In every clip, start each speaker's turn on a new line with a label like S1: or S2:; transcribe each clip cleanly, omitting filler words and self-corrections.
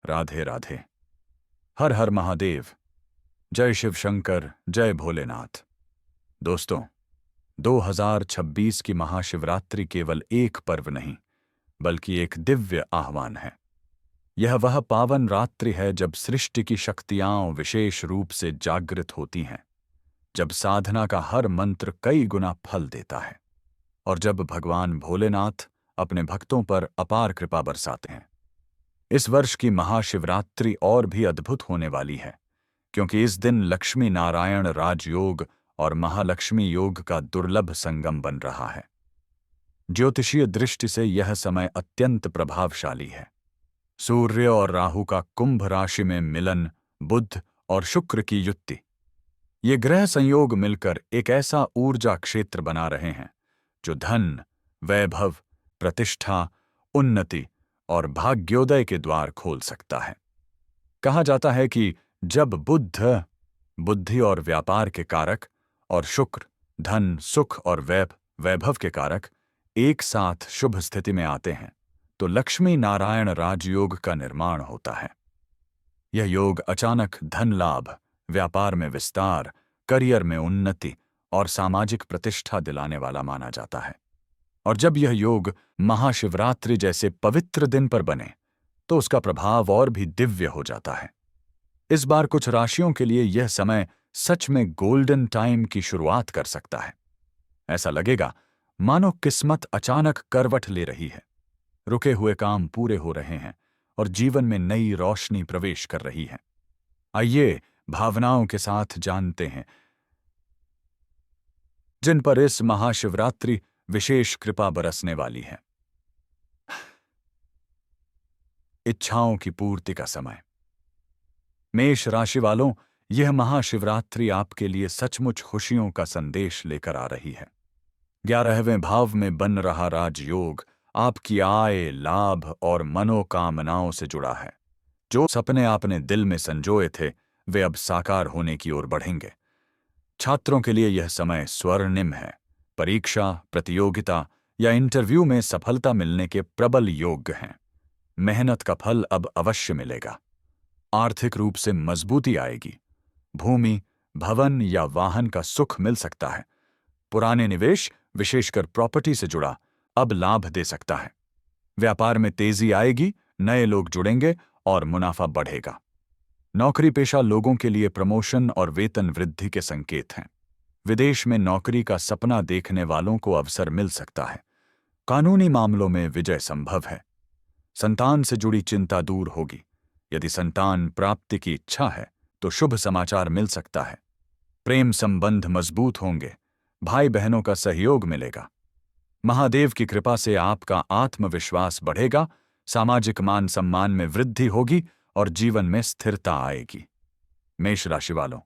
S1: राधे राधे। हर हर महादेव। जय शिव शंकर, जय भोलेनाथ। दोस्तों, 2026 की महाशिवरात्रि केवल एक पर्व नहीं, बल्कि एक दिव्य आह्वान है। यह वह पावन रात्रि है जब सृष्टि की शक्तियां विशेष रूप से जागृत होती हैं, जब साधना का हर मंत्र कई गुना फल देता है और जब भगवान भोलेनाथ अपने भक्तों पर अपार कृपा बरसाते हैं। इस वर्ष की महाशिवरात्रि और भी अद्भुत होने वाली है, क्योंकि इस दिन लक्ष्मी नारायण राजयोग और महालक्ष्मी योग का दुर्लभ संगम बन रहा है। ज्योतिषीय दृष्टि से यह समय अत्यंत प्रभावशाली है। सूर्य और राहु का कुंभ राशि में मिलन, बुध और शुक्र की युति, ये ग्रह संयोग मिलकर एक ऐसा ऊर्जा क्षेत्र बना रहे हैं जो धन, वैभव, प्रतिष्ठा, उन्नति और भाग्योदय के द्वार खोल सकता है। कहा जाता है कि जब बुध बुद्धि और व्यापार के कारक और शुक्र धन, सुख और वैभव के कारक एक साथ शुभ स्थिति में आते हैं, तो लक्ष्मी नारायण राजयोग का निर्माण होता है। यह योग अचानक धन लाभ, व्यापार में विस्तार, करियर में उन्नति और सामाजिक प्रतिष्ठा दिलाने वाला माना जाता है। और जब यह योग महाशिवरात्रि जैसे पवित्र दिन पर बने, तो उसका प्रभाव और भी दिव्य हो जाता है। इस बार कुछ राशियों के लिए यह समय सच में गोल्डन टाइम की शुरुआत कर सकता है। ऐसा लगेगा मानो किस्मत अचानक करवट ले रही है, रुके हुए काम पूरे हो रहे हैं और जीवन में नई रोशनी प्रवेश कर रही है। आइए भावनाओं के साथ जानते हैं जिन पर इस महाशिवरात्रि विशेष कृपा बरसने वाली है। इच्छाओं की पूर्ति का समय। मेष राशि वालों, यह महाशिवरात्रि आपके लिए सचमुच खुशियों का संदेश लेकर आ रही है। 11वें भाव में बन रहा राजयोग आपकी आय, लाभ और मनोकामनाओं से जुड़ा है। जो सपने आपने दिल में संजोए थे, वे अब साकार होने की ओर बढ़ेंगे। छात्रों के लिए यह समय स्वर्णिम है। परीक्षा, प्रतियोगिता या इंटरव्यू में सफलता मिलने के प्रबल योग हैं। मेहनत का फल अब अवश्य मिलेगा। आर्थिक रूप से मजबूती आएगी। भूमि, भवन या वाहन का सुख मिल सकता है। पुराने निवेश, विशेषकर प्रॉपर्टी से जुड़ा, अब लाभ दे सकता है। व्यापार में तेजी आएगी, नए लोग जुड़ेंगे और मुनाफा बढ़ेगा। नौकरी पेशा लोगों के लिए प्रमोशन और वेतन वृद्धि के संकेत हैं। विदेश में नौकरी का सपना देखने वालों को अवसर मिल सकता है। कानूनी मामलों में विजय संभव है। संतान से जुड़ी चिंता दूर होगी। यदि संतान प्राप्ति की इच्छा है तो शुभ समाचार मिल सकता है। प्रेम संबंध मजबूत होंगे। भाई बहनों का सहयोग मिलेगा। महादेव की कृपा से आपका आत्मविश्वास बढ़ेगा। सामाजिक मान सम्मान में वृद्धि होगी और जीवन में स्थिरता आएगी। मेष राशि वालों,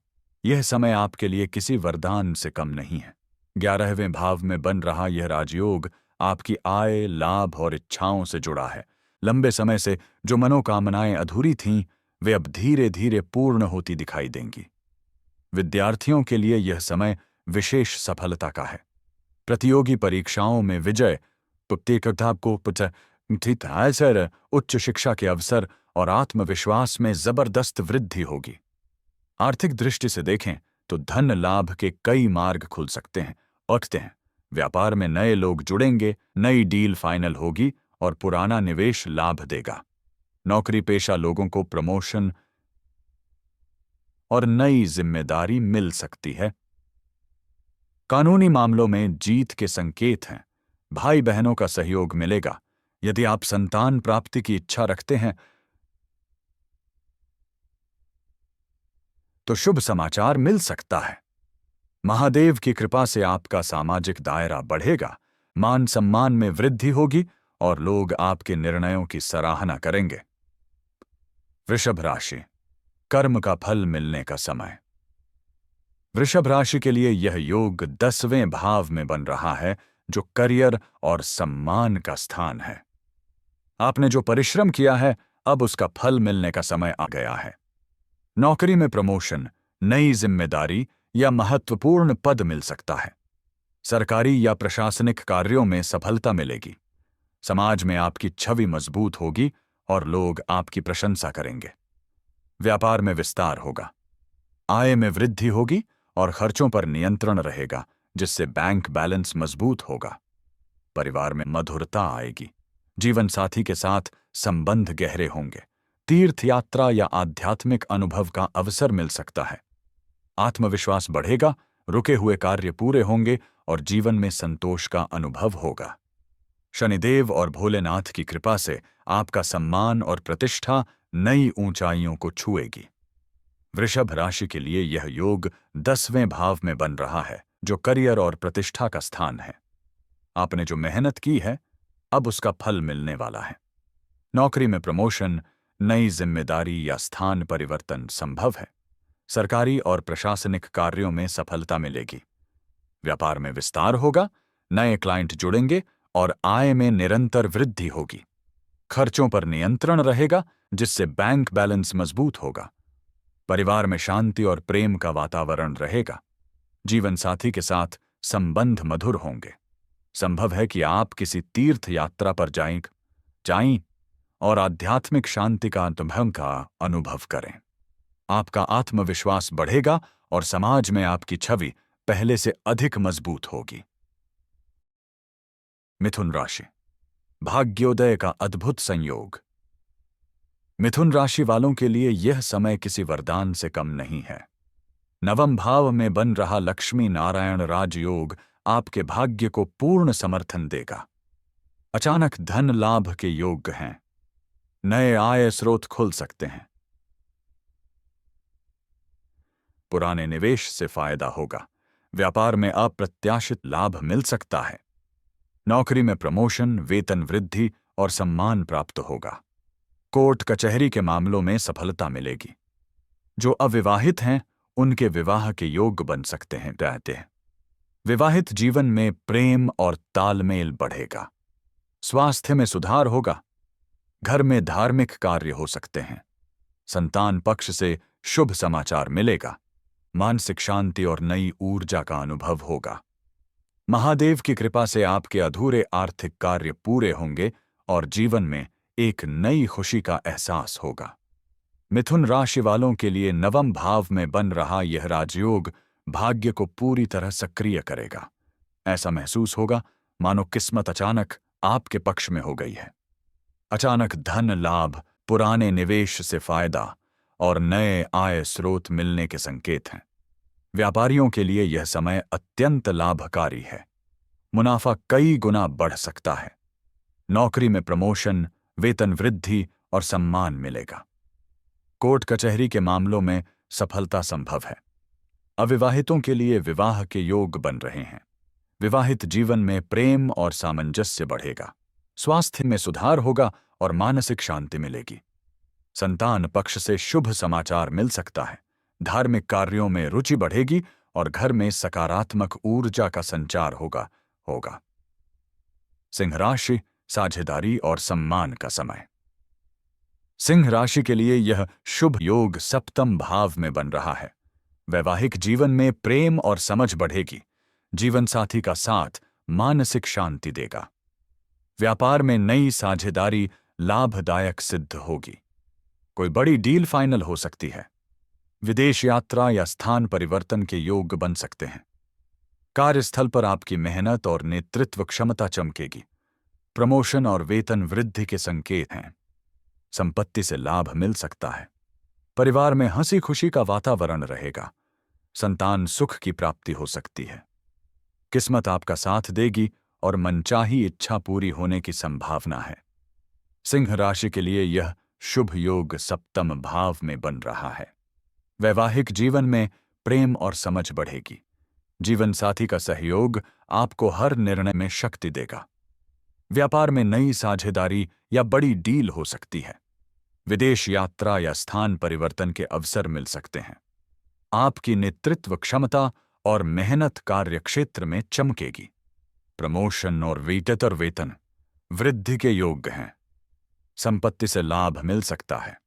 S1: यह समय आपके लिए किसी वरदान से कम नहीं है। 11वें भाव में बन रहा यह राजयोग आपकी आय, लाभ और इच्छाओं से जुड़ा है। लंबे समय से जो मनोकामनाएं अधूरी थीं, वे अब धीरे धीरे पूर्ण होती दिखाई देंगी। विद्यार्थियों के लिए यह समय विशेष सफलता का है। प्रतियोगी परीक्षाओं में विजय, उच्च शिक्षा के अवसर और आत्मविश्वास में जबरदस्त वृद्धि होगी। आर्थिक दृष्टि से देखें तो धन लाभ के कई मार्ग खुल सकते हैं। व्यापार में नए लोग जुड़ेंगे, नई डील फाइनल होगी और पुराना निवेश लाभ देगा। नौकरी पेशा लोगों को प्रमोशन और नई जिम्मेदारी मिल सकती है। कानूनी मामलों में जीत के संकेत हैं। भाई बहनों का सहयोग मिलेगा। यदि आप संतान प्राप्ति की इच्छा रखते हैं तो शुभ समाचार मिल सकता है। महादेव की कृपा से आपका सामाजिक दायरा बढ़ेगा। मान सम्मान में वृद्धि होगी और लोग आपके निर्णयों की सराहना करेंगे। वृषभ राशि, कर्म का फल मिलने का समय। वृषभ राशि के लिए यह योग 10वें भाव में बन रहा है, जो करियर और सम्मान का स्थान है। आपने जो परिश्रम किया है, अब उसका फल मिलने का समय आ गया है। नौकरी में प्रमोशन, नई जिम्मेदारी या महत्वपूर्ण पद मिल सकता है। सरकारी या प्रशासनिक कार्यों में सफलता मिलेगी। समाज में आपकी छवि मजबूत होगी और लोग आपकी प्रशंसा करेंगे। व्यापार में विस्तार होगा, आय में वृद्धि होगी और खर्चों पर नियंत्रण रहेगा, जिससे बैंक बैलेंस मजबूत होगा। परिवार में मधुरता आएगी, जीवन साथी के साथ संबंध गहरे होंगे, तीर्थ यात्रा या आध्यात्मिक अनुभव का अवसर मिल सकता है। आत्मविश्वास बढ़ेगा, रुके हुए कार्य पूरे होंगे और जीवन में संतोष का अनुभव होगा। शनिदेव और भोलेनाथ की कृपा से आपका सम्मान और प्रतिष्ठा नई ऊंचाइयों को छुएगी। वृषभ राशि के लिए यह योग 10वें भाव में बन रहा है, जो करियर और प्रतिष्ठा का स्थान है। आपने जो मेहनत की है, अब उसका फल मिलने वाला है। नौकरी में प्रमोशन, नई जिम्मेदारी या स्थान परिवर्तन संभव है। सरकारी और प्रशासनिक कार्यों में सफलता मिलेगी। व्यापार में विस्तार होगा, नए क्लाइंट जुड़ेंगे और आय में निरंतर वृद्धि होगी। खर्चों पर नियंत्रण रहेगा, जिससे बैंक बैलेंस मजबूत होगा। परिवार में शांति और प्रेम का वातावरण रहेगा। जीवन साथी के साथ संबंध मधुर होंगे। संभव है कि आप किसी तीर्थ यात्रा पर जाएं और आध्यात्मिक शांति का अनुभव करें। आपका आत्मविश्वास बढ़ेगा और समाज में आपकी छवि पहले से अधिक मजबूत होगी। मिथुन राशि, भाग्योदय का अद्भुत संयोग। मिथुन राशि वालों के लिए यह समय किसी वरदान से कम नहीं है। नवम भाव में बन रहा लक्ष्मी नारायण राजयोग आपके भाग्य को पूर्ण समर्थन देगा। अचानक धन लाभ के योग हैं। नए आय स्रोत खुल सकते हैं। पुराने निवेश से फायदा होगा। व्यापार में अप्रत्याशित लाभ मिल सकता है। नौकरी में प्रमोशन, वेतन वृद्धि और सम्मान प्राप्त होगा। कोर्ट कचहरी के मामलों में सफलता मिलेगी। जो अविवाहित हैं, उनके विवाह के योग बन सकते हैं। विवाहित जीवन में प्रेम और तालमेल बढ़ेगा। स्वास्थ्य में सुधार होगा। घर में धार्मिक कार्य हो सकते हैं। संतान पक्ष से शुभ समाचार मिलेगा। मानसिक शांति और नई ऊर्जा का अनुभव होगा। महादेव की कृपा से आपके अधूरे आर्थिक कार्य पूरे होंगे और जीवन में एक नई खुशी का एहसास होगा। मिथुन राशि वालों के लिए नवम भाव में बन रहा यह राजयोग भाग्य को पूरी तरह सक्रिय करेगा। ऐसा महसूस होगा मानो किस्मत अचानक आपके पक्ष में हो गई है। अचानक धन लाभ, पुराने निवेश से फायदा और नए आय स्रोत मिलने के संकेत हैं। व्यापारियों के लिए यह समय अत्यंत लाभकारी है। मुनाफा कई गुना बढ़ सकता है। नौकरी में प्रमोशन, वेतन वृद्धि और सम्मान मिलेगा। कोर्ट कचहरी के मामलों में सफलता संभव है। अविवाहितों के लिए विवाह के योग बन रहे हैं। विवाहित जीवन में प्रेम और सामंजस्य बढ़ेगा। स्वास्थ्य में सुधार होगा और मानसिक शांति मिलेगी। संतान पक्ष से शुभ समाचार मिल सकता है। धार्मिक कार्यों में रुचि बढ़ेगी और घर में सकारात्मक ऊर्जा का संचार होगा। सिंह राशि, साझेदारी और सम्मान का समय। सिंह राशि के लिए यह शुभ योग सप्तम भाव में बन रहा है। वैवाहिक जीवन में प्रेम और समझ बढ़ेगी। जीवन साथी का साथ मानसिक शांति देगा। व्यापार में नई साझेदारी लाभदायक सिद्ध होगी। कोई बड़ी डील फाइनल हो सकती है। विदेश यात्रा या स्थान परिवर्तन के योग बन सकते हैं। कार्यस्थल पर आपकी मेहनत और नेतृत्व क्षमता चमकेगी। प्रमोशन और वेतन वृद्धि के संकेत हैं। संपत्ति से लाभ मिल सकता है। परिवार में हंसी खुशी का वातावरण रहेगा। संतान सुख की प्राप्ति हो सकती है। किस्मत आपका साथ देगी और मनचाही इच्छा पूरी होने की संभावना है। सिंह राशि के लिए यह शुभ योग सप्तम भाव में बन रहा है। वैवाहिक जीवन में प्रेम और समझ बढ़ेगी। जीवन साथी का सहयोग आपको हर निर्णय में शक्ति देगा। व्यापार में नई साझेदारी या बड़ी डील हो सकती है। विदेश यात्रा या स्थान परिवर्तन के अवसर मिल सकते हैं। आपकी नेतृत्व क्षमता और मेहनत कार्यक्षेत्र में चमकेगी। प्रमोशन और वेतन वृद्धि के योग्य हैं। संपत्ति से लाभ मिल सकता है।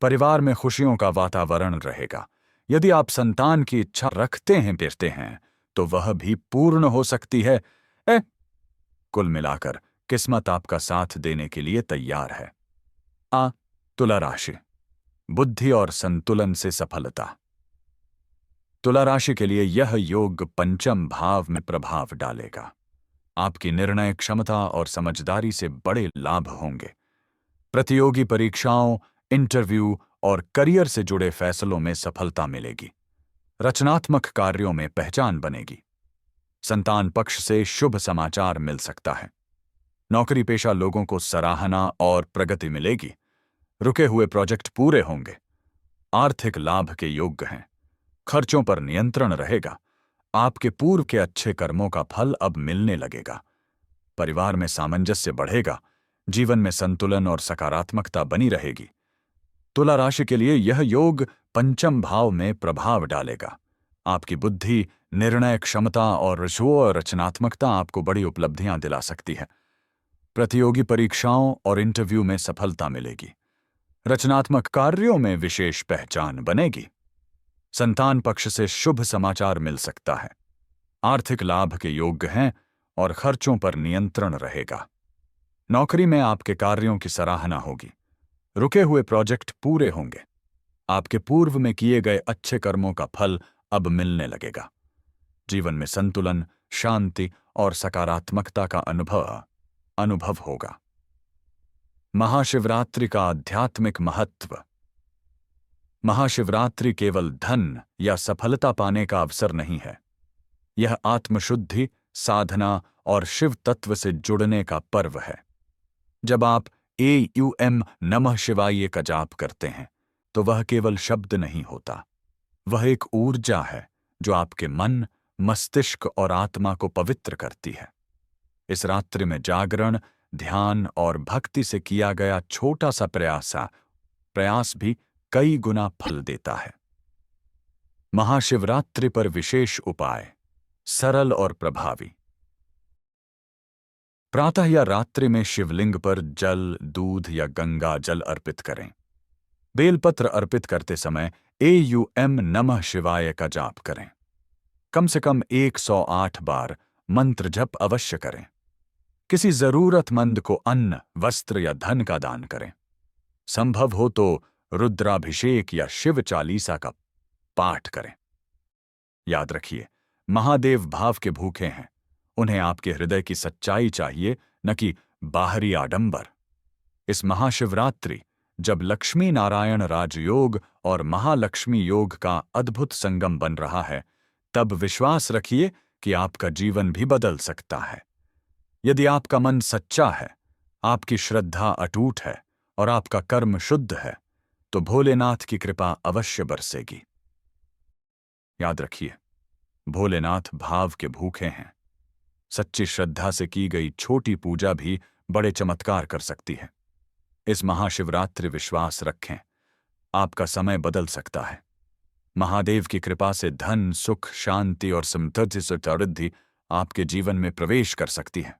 S1: परिवार में खुशियों का वातावरण रहेगा। यदि आप संतान की इच्छा रखते हैं तो वह भी पूर्ण हो सकती है। कुल मिलाकर किस्मत आपका साथ देने के लिए तैयार है। आ तुला राशि, बुद्धि और संतुलन से सफलता। तुला राशि के लिए यह योग पंचम भाव में प्रभाव डालेगा। आपकी निर्णय क्षमता और समझदारी से बड़े लाभ होंगे। प्रतियोगी परीक्षाओं, इंटरव्यू और करियर से जुड़े फैसलों में सफलता मिलेगी। रचनात्मक कार्यों में पहचान बनेगी। संतान पक्ष से शुभ समाचार मिल सकता है। नौकरी पेशा लोगों को सराहना और प्रगति मिलेगी। रुके हुए प्रोजेक्ट पूरे होंगे। आर्थिक लाभ के योग्य हैं। खर्चों पर नियंत्रण रहेगा। आपके पूर्व के अच्छे कर्मों का फल अब मिलने लगेगा। परिवार में सामंजस्य बढ़ेगा। जीवन में संतुलन और सकारात्मकता बनी रहेगी। तुला राशि के लिए यह योग पंचम भाव में प्रभाव डालेगा। आपकी बुद्धि, निर्णय क्षमता और रचनात्मकता आपको बड़ी उपलब्धियां दिला सकती है। प्रतियोगी परीक्षाओं और इंटरव्यू में सफलता मिलेगी। रचनात्मक कार्यों में विशेष पहचान बनेगी। संतान पक्ष से शुभ समाचार मिल सकता है। आर्थिक लाभ के योग्य हैं और खर्चों पर नियंत्रण रहेगा। नौकरी में आपके कार्यों की सराहना होगी। रुके हुए प्रोजेक्ट पूरे होंगे। आपके पूर्व में किए गए अच्छे कर्मों का फल अब मिलने लगेगा। जीवन में संतुलन, शांति और सकारात्मकता का अनुभव होगा। महाशिवरात्रि का आध्यात्मिक महत्व। महाशिवरात्रि केवल धन या सफलता पाने का अवसर नहीं है। यह आत्मशुद्धि, साधना और शिव तत्व से जुड़ने का पर्व है। जब आप एयूएम नमः शिवाय का जाप करते हैं तो वह केवल शब्द नहीं होता। वह एक ऊर्जा है जो आपके मन, मस्तिष्क और आत्मा को पवित्र करती है। इस रात्रि में जागरण, ध्यान और भक्ति से किया गया छोटा सा प्रयास भी कई गुना फल देता है। महाशिवरात्रि पर विशेष उपाय, सरल और प्रभावी। प्रातः या रात्रि में शिवलिंग पर जल, दूध या गंगा जल अर्पित करें। बेलपत्र अर्पित करते समय एयूएम नमः शिवाय का जाप करें। कम से कम 108 बार मंत्र जप अवश्य करें। किसी जरूरतमंद को अन्न, वस्त्र या धन का दान करें। संभव हो तो रुद्राभिषेक या शिव चालीसा का पाठ करें। याद रखिए, महादेव भाव के भूखे हैं। उन्हें आपके हृदय की सच्चाई चाहिए, न कि बाहरी आडंबर। इस महाशिवरात्रि, जब लक्ष्मी नारायण राजयोग और महालक्ष्मी योग का अद्भुत संगम बन रहा है, तब विश्वास रखिए कि आपका जीवन भी बदल सकता है। यदि आपका मन सच्चा है, आपकी श्रद्धा अटूट है और आपका कर्म शुद्ध है, तो भोलेनाथ की कृपा अवश्य बरसेगी। याद रखिए, भोलेनाथ भाव के भूखे हैं। सच्ची श्रद्धा से की गई छोटी पूजा भी बड़े चमत्कार कर सकती है। इस महाशिवरात्रि विश्वास रखें, आपका समय बदल सकता है। महादेव की कृपा से धन, सुख, शांति और समृद्धि आपके जीवन में प्रवेश कर सकती है।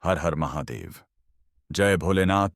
S1: हर हर महादेव। जय भोलेनाथ।